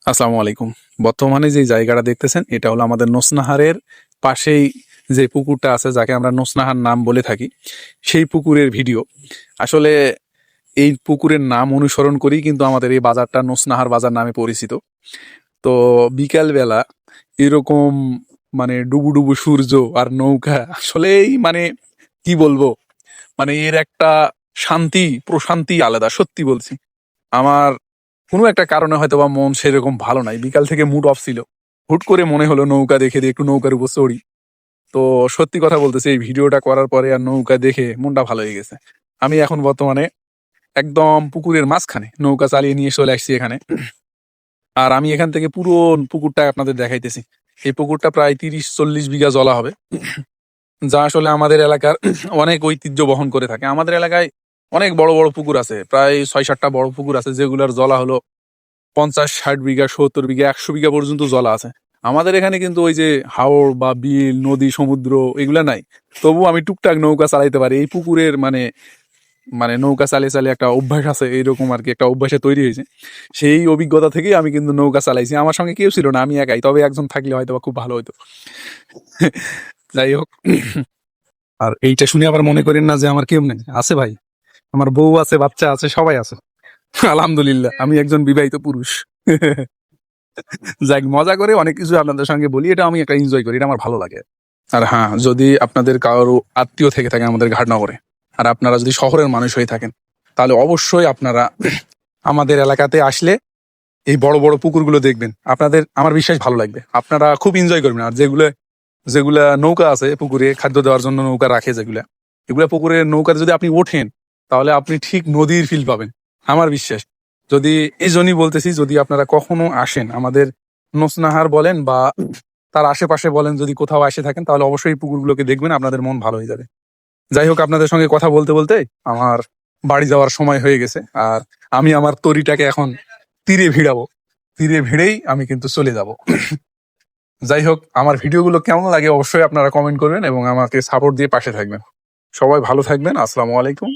আসসালামু আলাইকুম। বর্তমানে যে জায়গাটা দেখতেছেন এটা হলো আমাদের নোসনাহারের পাশেই যে পুকুরটা আছে, যাকে আমরা নোসনাহার নাম বলে থাকি, সেই পুকুরের ভিডিও। আসলে এই পুকুরের নাম অনুসরণ করেই কিন্তু আমাদের এই বাজারটা নোসনাহার বাজার নামে পরিচিত। তো বিকাল বেলা এরকম মানে ডুবু ডুবু সূর্য আর নৌকা, আসলেই মানে কি বলবো, মানে এর একটা শান্তি প্রশান্তি আলাদা, সত্যি বলছি। আমার কোনো একটা কারণে হয়তো বা মন সেরকম ভালো নাই, বিকাল থেকে মুড অফ ছিল। হুট করে মনে হলো নৌকা দেখে দিয়ে একটু নৌকার উপর চড়ি। তো সত্যি কথা বলতেছি, এই ভিডিওটা করার পরে আর নৌকা দেখে মনটা ভালো হয়ে গেছে। আমি এখন বর্তমানে একদম পুকুরের মাঝখানে নৌকা চালিয়ে নিয়ে চলে আসছি এখানে। আর আমি এখান থেকে পুরো পুকুরটা আপনাদের দেখাইতেছি। এই পুকুরটা প্রায় 30-40 বিঘা জলা হবে, যা আসলে আমাদের এলাকার অনেক ঐতিহ্য বহন করে থাকে। আমাদের এলাকায় অনেক বড় বড় পুকুর আছে, প্রায় 6-7টা বড় পুকুর আছে, যেগুলোর জলা হলো 50-60 বিঘা, 70 বিঘা, 100 বিঘা পর্যন্ত জলা আছে। আমাদের এখানে কিন্তু ওই যে হাওর বা বিল, নদী, সমুদ্র এগুলা নাই। তবু আমি টুকটাক নৌকা চালাইতে পারি। এই পুকুরের মানে মানে নৌকা চালিয়ে চালিয়ে একটা অভ্যাস আছে, এইরকম আর কি, একটা অভ্যাসে তৈরি হয়েছে। সেই অভিজ্ঞতা থেকেই আমি কিন্তু নৌকা চালাইছি। আমার সঙ্গে কেউ ছিল না, আমি একাই, তবে একজন থাকলে হয়তো বা খুব ভালো হতো। যাই হোক, আর এইটা শুনে আবার মনে করেন না যে আমার কেউ নেই, আছে ভাই। আমার বউ আছে, বাচ্চা আছে, সবাই আছে। আলহামদুলিল্লাহ, আমি একজন বিবাহিত পুরুষ। যাক, মজা করে অনেক কিছু আপনাদের সঙ্গে বলি, এটা আমি একটা এনজয় করি, এটা আমার ভালো লাগে। আর হ্যাঁ, যদি আপনাদের কারো আত্মীয় থেকে থাকে আমাদের ঘাটনগরে, আর আপনারা যদি শহরের মানুষ হয়ে থাকেন, তাহলে অবশ্যই আপনারা আমাদের এলাকাতে আসলে এই বড় বড় পুকুরগুলো দেখবেন। আপনাদের আমার বিশ্বাস ভালো লাগবে, আপনারা খুব এনজয় করবেন। আর যেগুলো যেগুলা নৌকা আছে পুকুরে, খাদ্য দেওয়ার জন্য নৌকা রাখে যেগুলা, এগুলা পুকুরে নৌকাতে যদি আপনি ওঠেন, তাহলে আপনি ঠিক নদীর ফিল পাবেন, আমার বিশ্বাস। যদি এই জন্যই বলতেছি, যদি আপনারা কখনো আসেন আমাদের নোসনাহার বলেন বা তার আশেপাশে বলেন, যদি কোথাও এসে থাকেন, তাহলে অবশ্যই এই পুকুরগুলোকে দেখবেন, আপনাদের মন ভালো হয়ে যাবে। যাই হোক, আপনাদের সঙ্গে কথা বলতে বলতে আমার বাড়ি যাওয়ার সময় হয়ে গেছে। আর আমি আমার তরিটাকে এখন তীরে ভিড়াবো, তীরে ভিড়েই আমি কিন্তু চলে যাব। যাই হোক, আমার ভিডিওগুলো কেমন লাগে অবশ্যই আপনারা কমেন্ট করবেন এবং আমাকে সাপোর্ট দিয়ে পাশে থাকবেন। সবাই ভালো থাকবেন। আসসালামু আলাইকুম।